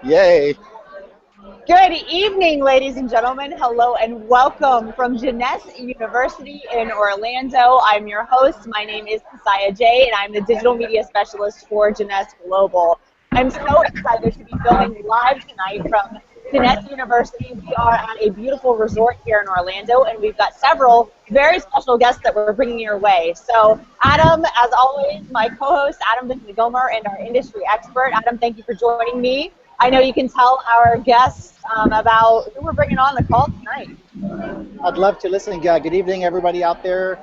Yay. Good evening, ladies and gentlemen. Hello and welcome from Jeunesse University in Orlando. I'm your host. My name is Cassiah Jay, and I'm the digital media specialist for Jeunesse Global. I'm so excited to be filming live tonight from Jeunesse University. We are at a beautiful resort here in Orlando, and we've got several very special guests that we're bringing your way. So, Adam, as always, my co-host, Adam Vincent Gilmer, and our industry expert. Adam, thank you for joining me. I know you can tell our guests about who we're bringing on the call tonight. I'd love to listen. Good evening, everybody out there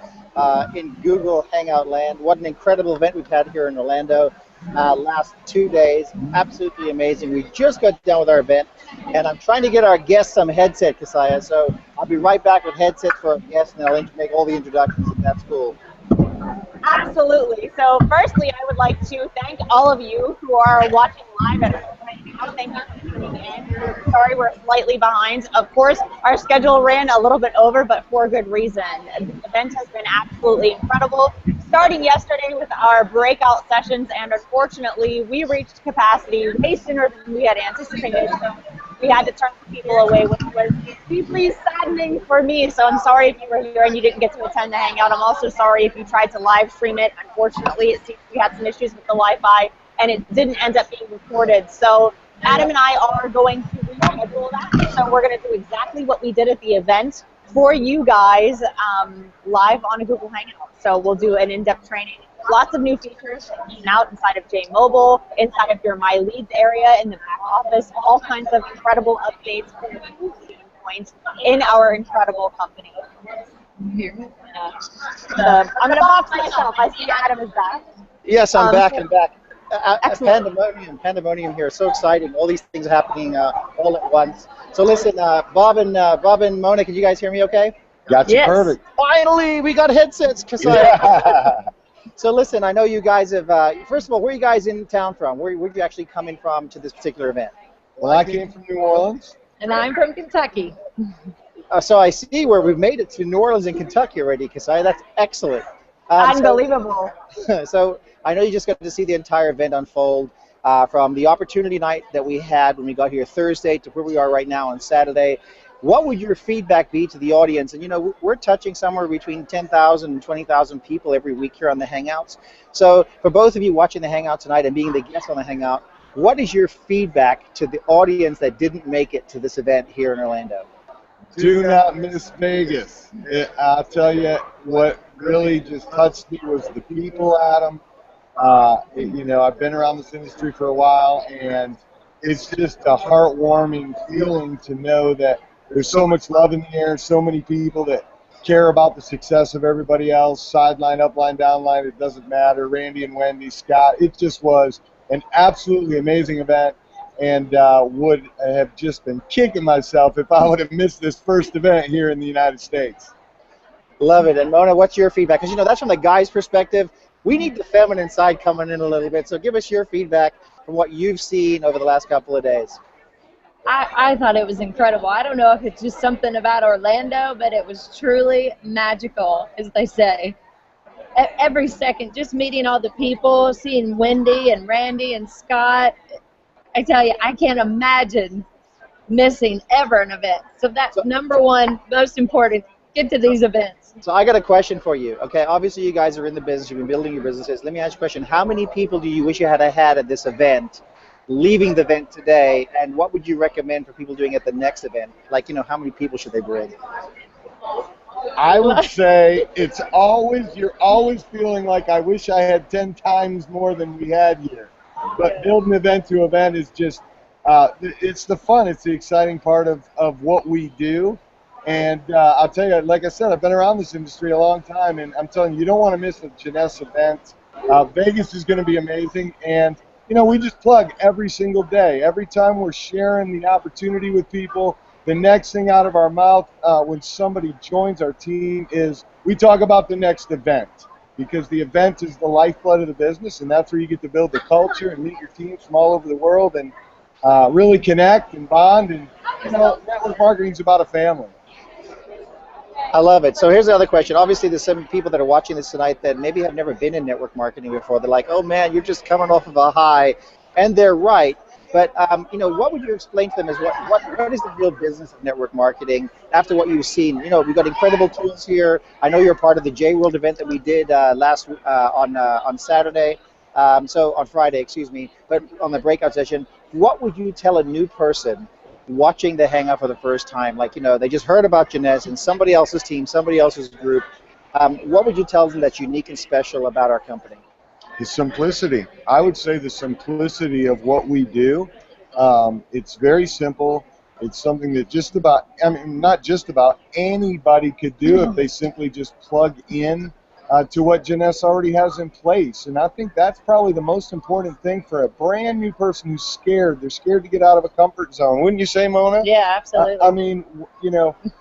in Google Hangout land. What an incredible event we've had here in Orlando last 2 days. Absolutely amazing. We just got done with our event, and I'm trying to get our guests some headset, Cassiah. So I'll be right back with headsets for our guests, and I'll make all the introductions if that's cool. Absolutely. So firstly, I would like to thank all of you who are watching live at home right now. Thank you for tuning in. Sorry we're slightly behind. Of course, our schedule ran a little bit over, but for good reason. The event has been absolutely incredible. Starting yesterday with our breakout sessions, and unfortunately, we reached capacity way sooner than we had anticipated. So we had to turn people away, which was deeply saddening for me. So I'm sorry if you were here and you didn't get to attend the hangout. I'm also sorry if you tried to live stream it. Unfortunately, it seems we had some issues with the Wi-Fi and it didn't end up being recorded. So Adam and I are going to reschedule that. So we're going to do exactly what we did at the event for you guys live on a Google Hangout. So we'll do an in-depth training. Lots of new features that came out inside of J Mobile, inside of your My Leads area in the back office, all kinds of incredible updates for you points in our incredible company. I'm going to box myself. I see Adam is back. Yes, I'm back. So, I'm back. excellent. Pandemonium here. So exciting. All these things happening all at once. So listen, Bob and Mona, can you guys hear me okay? Got you Yes. perfect. Finally, we got headsets, Cassiah. Yeah. So listen, I know you guys have, first of all, where are you guys in town from? Where are you actually coming from to this particular event? Well, I came from New Orleans. And I'm from Kentucky. So I see where we've made it to New Orleans and Kentucky already, Cassiah. That's excellent. Unbelievable. So I know you just got to see the entire event unfold from the opportunity night that we had when we got here Thursday to where we are right now on Saturday. What would your feedback be to the audience? And, you know, we're touching somewhere between 10,000 and 20,000 people every week here on the Hangouts. So for both of you watching the Hangout tonight and being the guest on the Hangout, what is your feedback to the audience that didn't make it to this event here in Orlando? Do not miss Vegas. I'll tell you what really just touched me was the people, Adam. You know, I've been around this industry for a while, and it's just a heartwarming feeling to know that there's so much love in the air, so many people that care about the success of everybody else, sideline, upline, downline, it doesn't matter, Randy and Wendy, Scott. It just was an absolutely amazing event, and would have just been kicking myself if I would have missed this first event here in the United States. Love it. And Mona, what's your feedback? Because, you know, that's from the guy's perspective. We need the feminine side coming in a little bit. So give us your feedback from what you've seen over the last couple of days. I thought it was incredible. I don't know if it's just something about Orlando, but it was truly magical, as they say. Every second, just meeting all the people, seeing Wendy and Randy and Scott. I tell you, I can't imagine missing ever an event. So that's number one, most important. Get to these events. So I got a question for you. Okay, obviously you guys are in the business. You've been building your businesses. Let me ask you a question. How many people do you wish you had at this event, leaving the event today, and what would you recommend for people doing at the next event? Like, you know, how many people should they bring? I would say you're always feeling like I wish I had 10 times more than we had here. But building event to event is just, it's the fun. It's the exciting part of what we do. And I'll tell you, like I said, I've been around this industry a long time, and I'm telling you, you don't want to miss a Jeunesse event. Vegas is going to be amazing, and you know, we just plug every single day. Every time we're sharing the opportunity with people, the next thing out of our mouth when somebody joins our team is we talk about the next event, because the event is the lifeblood of the business, and that's where you get to build the culture and meet your teams from all over the world and really connect and bond. And you know, network marketing is about a family. I love it. So here's the other question. Obviously, there's some people that are watching this tonight that maybe have never been in network marketing before. They're like, oh, man, you're just coming off of a high. And they're right. But what would you explain to them as what is the real business of network marketing after what you've seen? We've got incredible tools here. I know you're part of the J World event that we did on Saturday. So on Friday, excuse me, but on the breakout session, what would you tell a new person watching the Hangout for the first time? Like, they just heard about Jeunesse and somebody else's team, somebody else's group. What would you tell them that's unique and special about our company? The simplicity. I would say the simplicity of what we do. It's very simple. It's something that not just about, anybody could do if they simply just plug in to what Jeunesse already has in place. And I think that's probably the most important thing for a brand new person who's scared. They're scared to get out of a comfort zone. Wouldn't you say, Mona? Yeah, absolutely. I mean,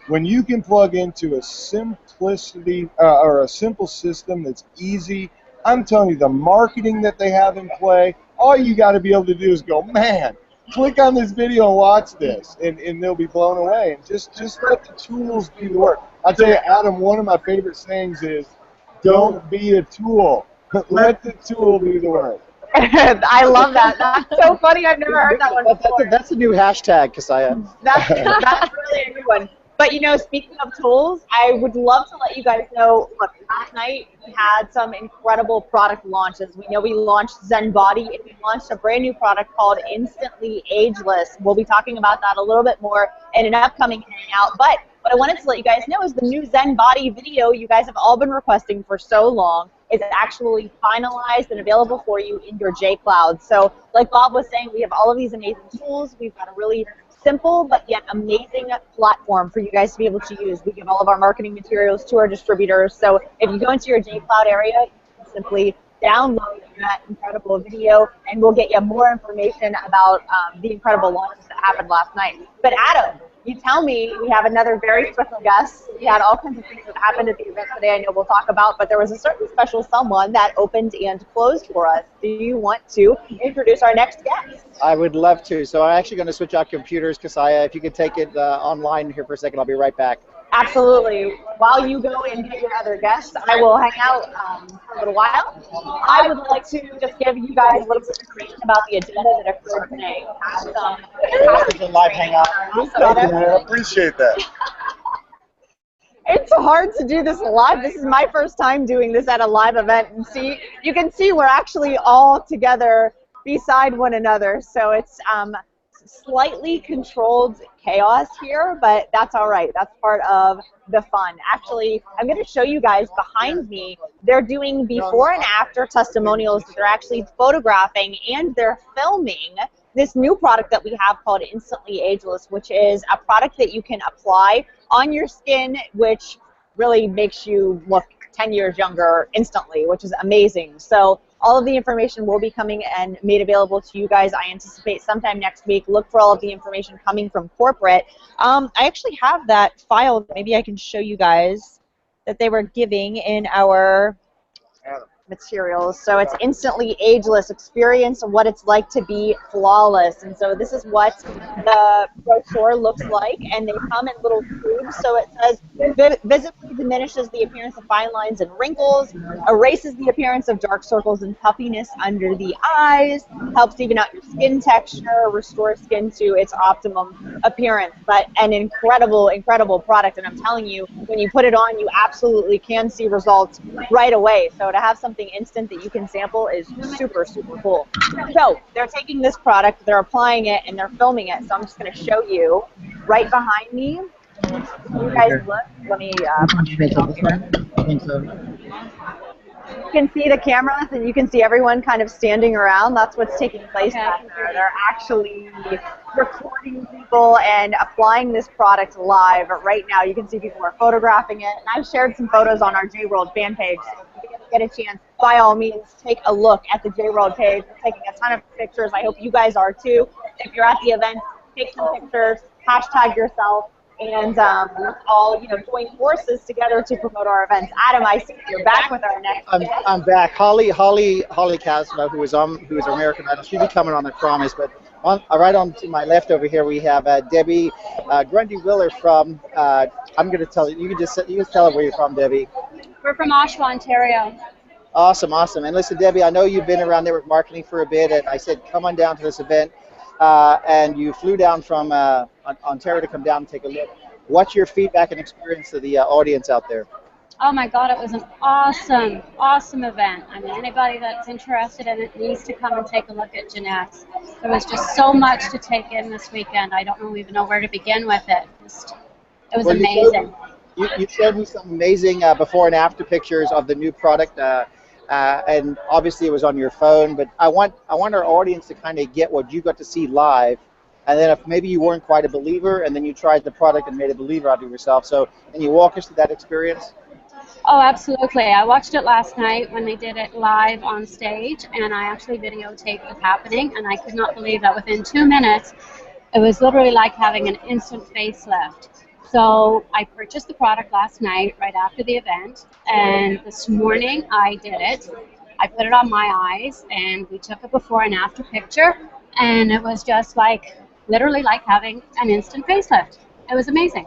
when you can plug into a simplicity or a simple system that's easy, I'm telling you, the marketing that they have in play, all you got to be able to do is go, man, click on this video and watch this, and they'll be blown away. And just let the tools do the work. I'll tell you, Adam, one of my favorite sayings is, don't be a tool. Let the tool do the work. I love that. That's so funny. I've never heard that one before. That's a new hashtag, Cassiah. That's really a good one. But, speaking of tools, I would love to let you guys know, look, last night we had some incredible product launches. We know we launched Zen Body, and we launched a brand new product called Instantly Ageless. We'll be talking about that a little bit more in an upcoming hangout. But what I wanted to let you guys know is the new Zen Body video you guys have all been requesting for so long is actually finalized and available for you in your J Cloud. So like Bob was saying, we have all of these amazing tools. We've got a really simple but yet amazing platform for you guys to be able to use. We give all of our marketing materials to our distributors. So if you go into your J Cloud area, you can simply download that incredible video, and we'll get you more information about the incredible launches that happened last night. But Adam, you tell me, we have another very special guest. We had all kinds of things that happened at the event today I know we'll talk about, but there was a certain special someone that opened and closed for us. Do you want to introduce our next guest? I would love to. So I'm actually going to switch out computers, Cassiah. If you could take it online here for a second, I'll be right back. Absolutely. While you go and get your other guests, I will hang out for a little while. I would like to just give you guys a little bit of information about the agenda that occurred today. This is a live hangout. I appreciate that. It's hard to do this live. This is my first time doing this at a live event, and you can see we're actually all together beside one another. So it's slightly controlled chaos here, but that's all right. That's part of the fun. Actually, I'm going to show you guys behind me. They're doing before and after testimonials. They're actually photographing and they're filming this new product that we have called Instantly Ageless, which is a product that you can apply on your skin, which really makes you look 10 years younger instantly, which is amazing. So all of the information will be coming and made available to you guys, I anticipate, sometime next week. Look for all of the information coming from corporate. I actually have that file that maybe I can show you guys that they were giving in our materials. So it's Instantly Ageless, experience what it's like to be flawless. And so this is what the brochure looks like, and they come in little tubes. So it says visibly diminishes the appearance of fine lines and wrinkles, erases the appearance of dark circles and puffiness under the eyes, helps even out your skin texture, restore skin to its optimum appearance. But an incredible, incredible product, and I'm telling you, when you put it on, you absolutely can see results right away. So to have something instant that you can sample is super, super cool. So they're taking this product, they're applying it, and they're filming it. So I'm just going to show you right behind me. You guys look. Let me. You can see the cameras, and you can see everyone kind of standing around. That's what's taking place back there. They're actually recording people and applying this product live right now. You can see people are photographing it. And I've shared some photos on our J-World fan page. So if you get a chance, by all means, take a look at the J-World page. We're taking a ton of pictures. I hope you guys are too. If you're at the event, take some pictures, hashtag yourself, and let's all join forces together to promote our events. Adam, I see you're back with our next guest. I'm back. Holly Cassiah, who is our American Idol. She'll be coming on, I promise. But right on to my left over here, we have Debbie Grundy Willer from. I'm going to tell you. You can tell her where you're from, Debbie. We're from Oshawa, Ontario. Awesome, awesome. And listen, Debbie, I know you've been around network marketing for a bit, and I said come on down to this event. and you flew down from Ontario to come down and take a look. What's your feedback and experience to the audience out there? Oh my God, it was an awesome, awesome event. I mean, anybody that's interested in it needs to come and take a look at Jeunesse. There was just so much to take in this weekend. I don't even know where to begin with it. It was amazing. You showed me some amazing before and after pictures of the new product, and obviously it was on your phone. But I want our audience to kind of get what you got to see live, and then if maybe you weren't quite a believer, and then you tried the product and made a believer out of yourself. So can you walk us through that experience? Oh, absolutely. I watched it last night when they did it live on stage, and I actually videotaped it happening, and I could not believe that within 2 minutes, it was literally like having an instant facelift. So I purchased the product last night right after the event, and this morning I did it. I put it on my eyes, and we took a before and after picture, and it was just like, literally like having an instant facelift. It was amazing.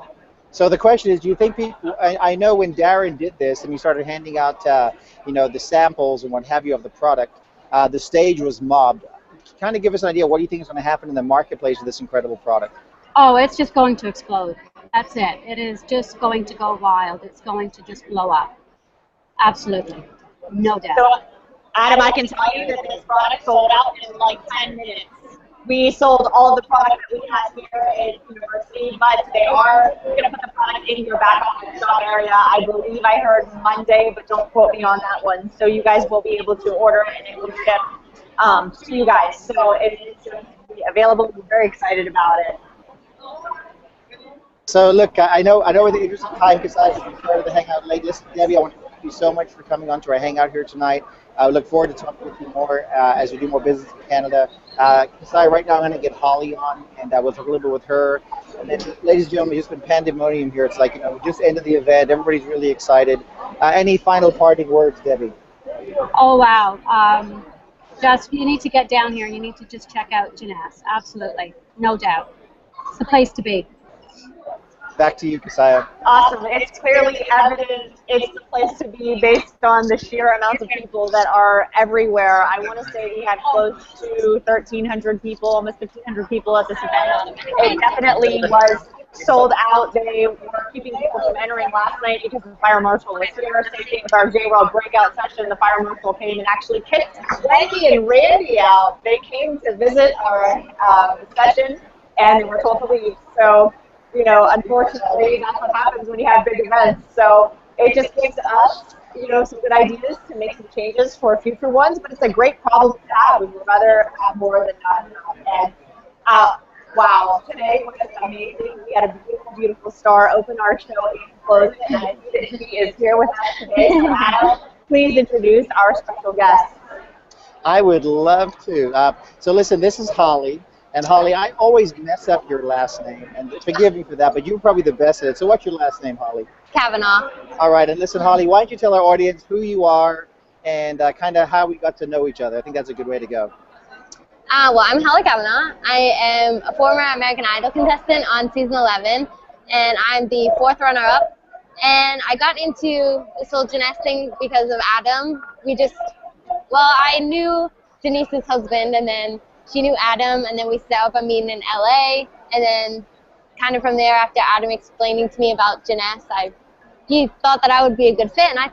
So the question is, do you think people, I know when Darren did this and he started handing out, the samples and what have you of the product, the stage was mobbed. Kind of give us an idea, what do you think is going to happen in the marketplace with this incredible product? Oh, it's just going to explode. That's it. It is just going to go wild. It's going to just blow up. Absolutely. No doubt. So, Adam, I can tell you that this product sold out in like 10 minutes. We sold all of the product that we had here at University, but they are going to put the product in your back office shop area. I believe I heard Monday, but don't quote me on that one. So you guys will be able to order it, and it will ship to you guys. So it's going to be available. We're very excited about it. So look, I know with the interest of time, because I started to hang out late. Listen, Debbie, I want to thank you so much for coming on to our hangout here tonight. I look forward to talking with you more as we do more business in Canada. Cassiah, right now I'm going to get Holly on, and we'll talk a little bit with her. And then, ladies and gentlemen, it's just been pandemonium here. It's like, we just ended the event. Everybody's really excited. Any final parting words, Debbie? Oh, wow. Just, you need to get down here. You need to just check out Jeunesse. Absolutely. No doubt. It's the place to be. Back to you, Cassiah. Awesome. It's clearly evident it's the place to be based on the sheer amount of people that are everywhere. I want to say we had close to 1,300 people, almost 1,500 people at this event. It definitely was sold out. They were keeping people from entering last night because the fire marshal was here. Same thing with our J-World breakout session. The fire marshal came and actually kicked Wendy and Randy out. They came to visit our session, and they were told to leave. So, unfortunately, that's what happens when you have big events. So it just gives us, some good ideas to make some changes for future ones. But it's a great problem to have. We would rather have more than not enough. And wow, today was amazing. We had a beautiful, beautiful star open our show and close it. And I think that she is here with us today. So Adam, please introduce our special guest. I would love to. So listen, this is Holly. And Holly, I always mess up your last name, and forgive me for that, but you're probably the best at it. So what's your last name, Holly? Kavanaugh. All right, and listen, Holly, why don't you tell our audience who you are and kind of how we got to know each other? I think that's a good way to go. Well, I'm Holly Kavanaugh. I am a former American Idol contestant on season 11, and I'm the 4th runner-up. And I got into this whole Jeunesse thing because of Adam. I knew Denise's husband, and then she knew Adam, and then we set up a meeting in LA, and then kind of from there, after Adam explaining to me about Jeunesse, he thought that I would be a good fit, and I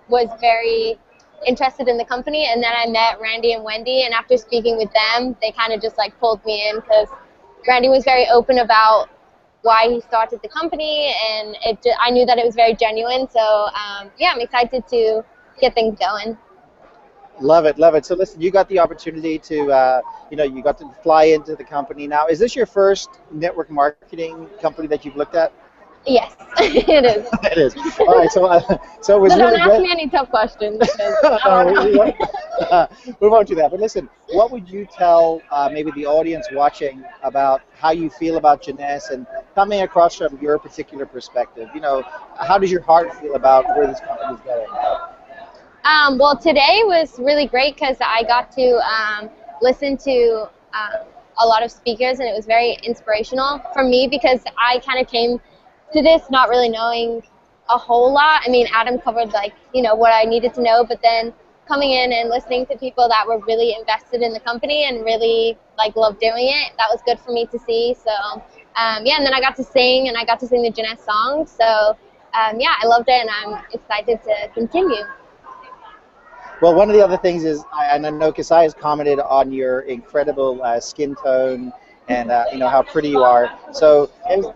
was very interested in the company, and then I met Randy and Wendy, and after speaking with them, they kind of just pulled me in, because Randy was very open about why he started the company, and I knew that it was very genuine, so I'm excited to get things going. Love it, love it. So listen, you got the opportunity to, you got to fly into the company. Now, is this your first network marketing company that you've looked at? Yes, it is. It is. All right, so it was don't really ask me any tough questions. We won't do that. But listen, what would you tell maybe the audience watching about how you feel about Jeunesse and coming across from your particular perspective? How does your heart feel about where this company is going? Well, today was really great because I got to listen to a lot of speakers, and it was very inspirational for me because I kind of came to this not really knowing a whole lot. I mean, Adam covered what I needed to know, but then coming in and listening to people that were really invested in the company and really like loved doing it. That was good for me to see. So yeah, and then I got to sing, and I got to sing the Jeunesse song. So yeah, I loved it, and I'm excited to continue. Well, one of the other things is, and I know Cassiah has commented on your incredible skin tone and you know how pretty you are. So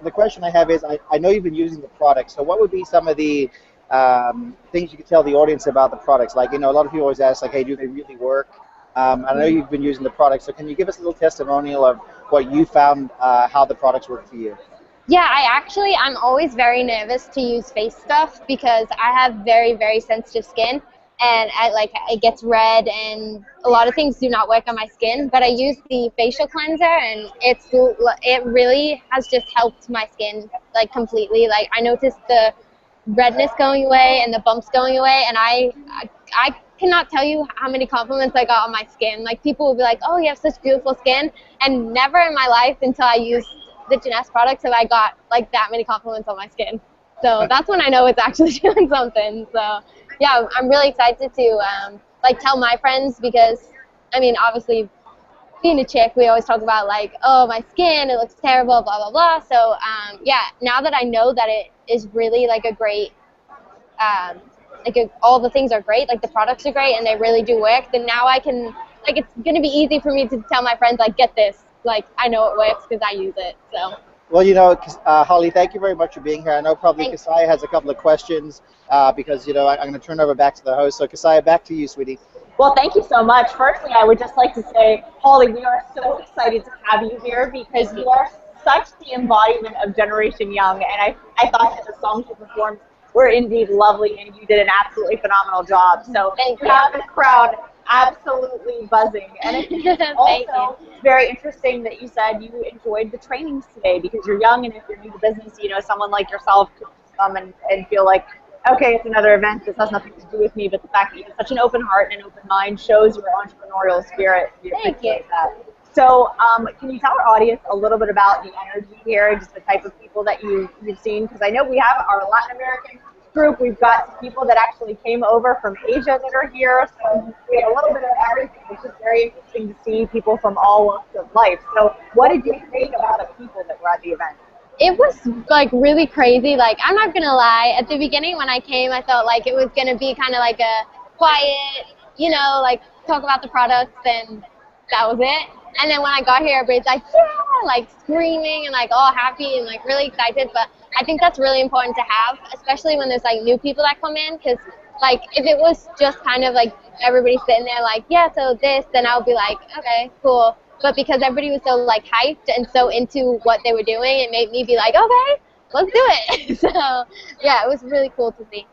the question I have is, I know you've been using the product. So what would be some of the things you could tell the audience about the products? Like, you know, a lot of people always ask, like, hey, do they really work? I know you've been using the product. So can you give us a little testimonial of what you found, how the products work for you? Yeah, I'm always very nervous to use face stuff because I have very, very sensitive skin, and it gets red, and a lot of things do not work on my skin. But I use the facial cleanser, and it really has just helped my skin like completely. Like, I noticed the redness going away and the bumps going away, and I cannot tell you how many compliments I got on my skin. Like, people will be like, "Oh, you have such beautiful skin," and never in my life until I used the Jeunesse products have I got like that many compliments on my skin. So that's when I know it's actually doing something. So yeah, I'm really excited to like tell my friends, because I mean, obviously being a chick, we always talk about like, oh, my skin, it looks terrible, blah blah blah. So yeah, now that I know that it is really like a great all the things are great, like the products are great and they really do work, then now I can, like, it's gonna be easy for me to tell my friends, like, get this, like, I know it works because I use it. So well, you know, Holly, thank you very much for being here. I know probably Cassiah has a couple of questions because, you know, I'm going to turn over back to the host. So Cassiah, back to you, sweetie. Well, thank you so much. Firstly, I would just like to say, Holly, we are so excited to have you here because you are such the embodiment of Generation Young, and I thought that the songs you performed were indeed lovely, and you did an absolutely phenomenal job. So thank you. Have the crowd absolutely buzzing. And I think it's also very interesting that you said you enjoyed the trainings today because you're young, and if you're new to business, you know, someone like yourself could come and feel like, okay, it's another event, this has nothing to do with me, but the fact that you have such an open heart and an open mind shows your entrepreneurial spirit. We appreciate that. So can you tell our audience a little bit about the energy here, just the type of people that you've seen? Because I know we have our Latin American group. We've got some people that actually came over from Asia that are here. So we have a little bit of everything. It's just very interesting to see people from all walks of life. So what did you think about the people that were at the event? It was like really crazy. Like, I'm not gonna lie, at the beginning when I came, I felt like it was gonna be kind of like a quiet, you know, like talk about the products, and that was it. And then when I got here, everybody's like, yeah, like screaming and like all happy and like really excited. But I think that's really important to have, especially when there's like new people that come in, because like if it was just kind of like everybody sitting there like, yeah, so this, then I would be like, okay, cool. But because everybody was so like hyped and so into what they were doing, it made me be like, okay, let's do it. So yeah, it was really cool to see.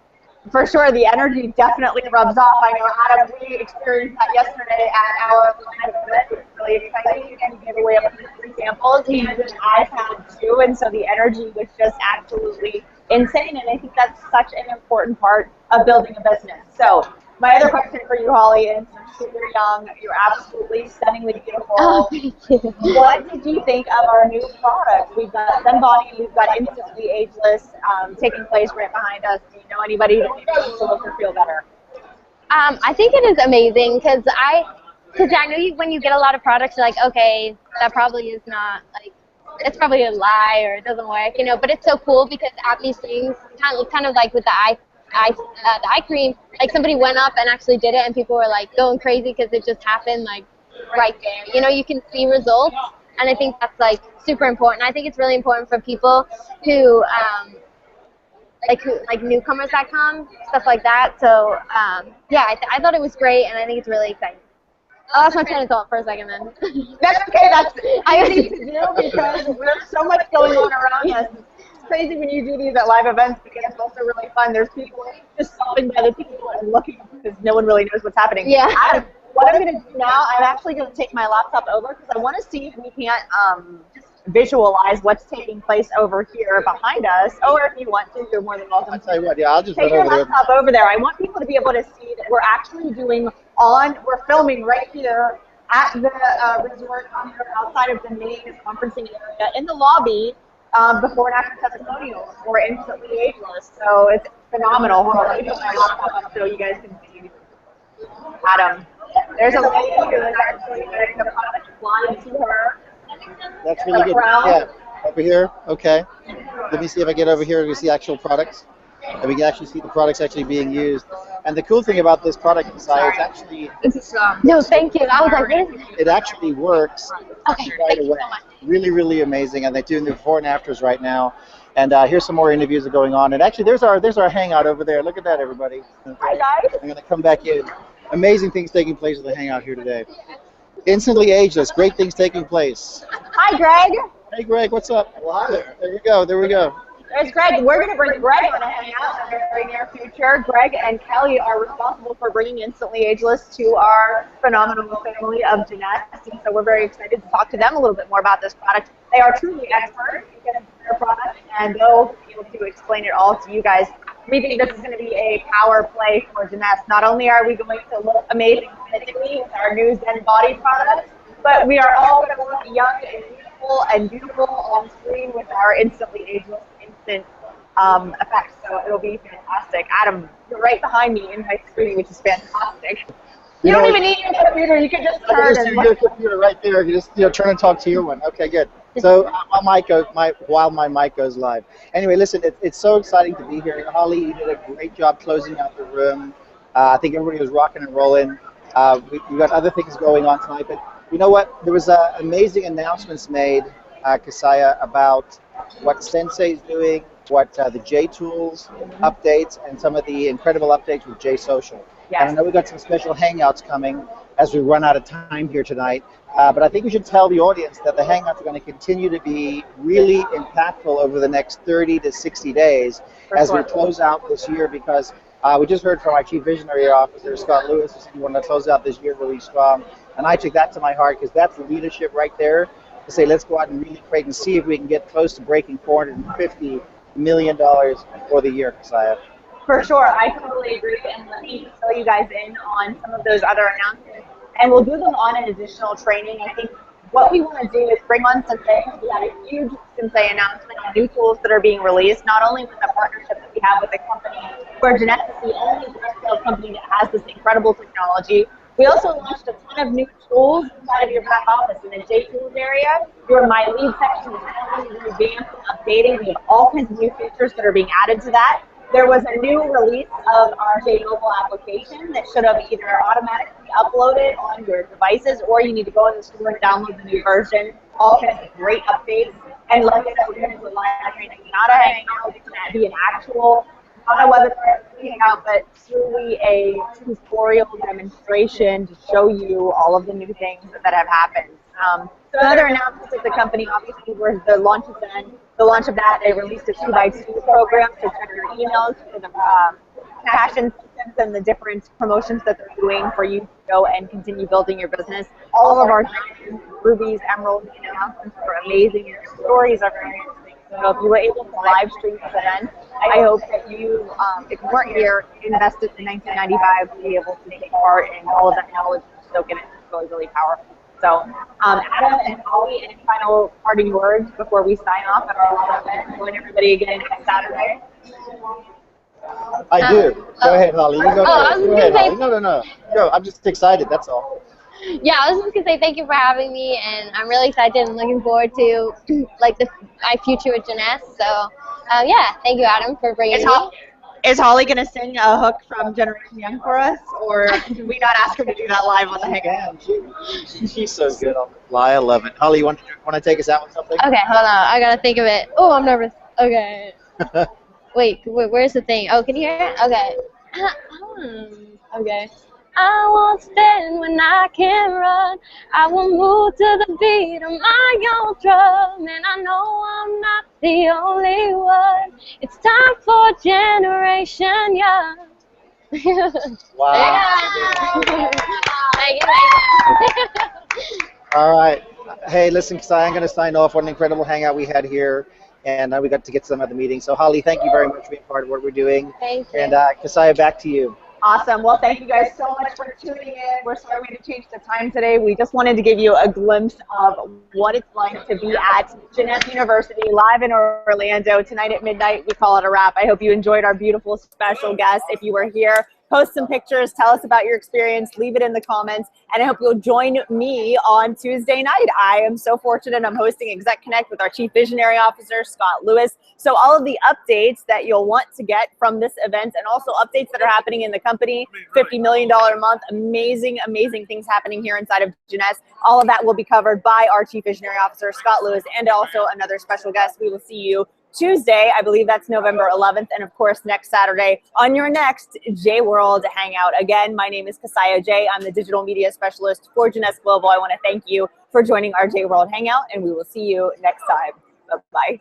For sure, the energy definitely rubs off. I know, Adam, we experienced that yesterday at our live event. It was really exciting, and we gave away a few free samples, and I've had too, and so the energy was just absolutely insane, and I think that's such an important part of building a business. So my other question for you, Holly, is you're super young, you're absolutely stunningly beautiful. Oh, thank you. What did you think of our new product? We've got Zen Body, we've got Instantly Ageless taking place right behind us. Do you know anybody that makes us look or feel better? I think it is amazing because I know when you get a lot of products, you're like, okay, that probably is not, like, it's probably a lie or it doesn't work, you know, but it's so cool because at these things, kind of like with the eye cream, like somebody went up and actually did it and people were like going crazy because it just happened like right there. You know, you can see results, and I think that's like super important. I think it's really important for people who like newcomers that come, stuff like that. So yeah, I thought it was great, and I think it's really exciting. I lost my train of thought for a second then. That's okay, I need to do because there's so much going on around us. It's crazy when you do these at live events because it's also really fun. There's people just stopping by the people and looking because no one really knows what's happening. Yeah. What I'm going to do now, I'm actually going to take my laptop over because I want to see if we can't just visualize what's taking place over here behind us. Or if you want to, you're more than welcome. I'll tell you what, yeah, I'll just take run your over there. laptop over there. I want people to be able to see that we're actually we're filming right here at the resort on here outside of the main conferencing area in the lobby before and after testimonials for Instantly Ageless. So it's phenomenal. Hold on, let me put my laptop up so you guys can see. Adam, there's a lady who is actually wearing the product flying to her. That's really good. Yeah, over here. Okay. Let me see if I get over here to see actual products. And we can actually see the products actually being used. And the cool thing about this product, Cassiah, is actually No, thank you. I was like, what is it? it actually works Okay, right thank you away. so much. Really, really amazing. And they're doing the before and afters right now. And here's some more interviews that are going on. And actually, there's our hangout over there. Look at that, everybody. Okay. Hi guys. I'm going to come back in. Amazing things taking place at the hangout here today. Instantly ageless. Great things taking place. Hi Greg. Hey, Greg, what's up? Well, hi there. There we go. There we go. There's Greg. We're going to bring Greg on a hangout in the very near future. Greg and Kelly are responsible for bringing Instantly Ageless to our phenomenal family of Jeunesse. And so we're very excited to talk to them a little bit more about this product. They are truly experts in their product, and they'll be able to explain it all to you guys. We think this is going to be a power play for Jeunesse. Not only are we going to look amazing physically with our new Zen Body products, but we are all going to look young and beautiful on screen with our Instantly Ageless instant effects. So it'll be fantastic. Adam, you're right behind me in my screen, which is fantastic. You don't even need your computer. You can just turn and your computer right there. You just turn and talk to your one. Okay, good. So while my mic goes live. Anyway, listen, it's so exciting to be here. Holly, you did a great job closing out the room. I think everybody was rocking and rolling. We got other things going on tonight, but you know what? There was amazing announcements made, Cassiah, about what Sensei is doing, what the J Tools updates, and some of the incredible updates with J Social. Yes. And I know we've got some special hangouts coming as we run out of time here tonight. But I think we should tell the audience that the hangouts are going to continue to be really impactful over the next 30 to 60 days as we close out this year, because we just heard from our Chief Visionary Officer, Scott Lewis, who said he wanted to close out this year really strong. And I took that to my heart, because that's the leadership right there to say, let's go out and really create and see if we can get close to breaking $450 million for the year, Cassiah. For sure, I totally agree, and let me fill you guys in on some of those other announcements. And we'll do them on an additional training. I think what we want to do is bring on Sensei, because we had a huge Sensei announcement on new tools that are being released, not only with the partnership that we have with the company, where Jeunesse is the only direct company that has this incredible technology. We also launched a ton of new tools inside of your back office in the J Tools area. Your My Lead section is totally revamped and updated. We have all kinds of new features that are being added to that. There was a new release of our J Mobile application that should have either automatically uploaded on your devices, or you need to go in the store and download the new version. All kinds of great updates. And like I said, we're going to do a live training, not a hangout. It's going to be an actual, not a webinar hangout, but truly a tutorial demonstration to show you all of the new things that have happened. So other announcements of the company, obviously, was the launch of that. They released a 2x2 program to check your emails for the passion systems and the different promotions that they're doing for you to go and continue building your business. All of our diamonds, rubies, emeralds, and announcements are amazing. Your stories are very interesting. So if you were able to live stream this event, I hope that you, if you weren't here, invested in 1995 to be able to take part in all of that knowledge and soak in it. It's really, really powerful. So, Adam and Holly, any final parting words before we sign off at our live event? Join everybody again next Saturday. I do. Go ahead, Holly. You go first. Go ahead, Holly. No. Go. I'm just excited. That's all. Yeah, I was just gonna say thank you for having me, and I'm really excited and looking forward to like my future with Jeunesse. So, yeah, thank you, Adam, for bringing me. Is Holly going to sing a hook from Generation Young for us, or did we not ask her to do that live on the hangout? She's so good on the fly. I love it. Holly, you want to take us out with something? Okay, hold on. I gotta think of it. Oh, I'm nervous. Okay. Wait, where's the thing? Oh, can you hear it? Okay. Okay. I won't stand when I can run. I will move to the beat of my own drum. And I know I'm not the only one. It's time for Generation Young. Wow. Thank you. All right. Hey, listen, Cassiah, I'm going to sign off. What an incredible hangout we had here. And we got to get some at the meeting. So, Holly, thank you very much for being part of what we're doing. Thank you. And Cassiah, back to you. Awesome. Well, thank you guys so much for tuning in. We're sorry we had to change the time today. We just wanted to give you a glimpse of what it's like to be at Jeunesse University live in Orlando tonight at midnight. We call it a wrap. I hope you enjoyed our beautiful special guest. If you were here, Post some pictures, tell us about your experience, leave it in the comments, and I hope you'll join me on Tuesday night. I am so fortunate. I'm hosting Exec Connect with our Chief Visionary Officer, Scott Lewis. So all of the updates that you'll want to get from this event, and also updates that are happening in the company, $50 million a month, amazing, amazing things happening here inside of Jeunesse. All of that will be covered by our Chief Visionary Officer, Scott Lewis, and also another special guest. We will see you Tuesday, I believe that's November 11th, and of course next Saturday on your next J World Hangout. Again, my name is Cassiah Jay. I'm the digital media specialist for Jeunesse Global. I want to thank you for joining our J World Hangout, and we will see you next time. Bye-bye.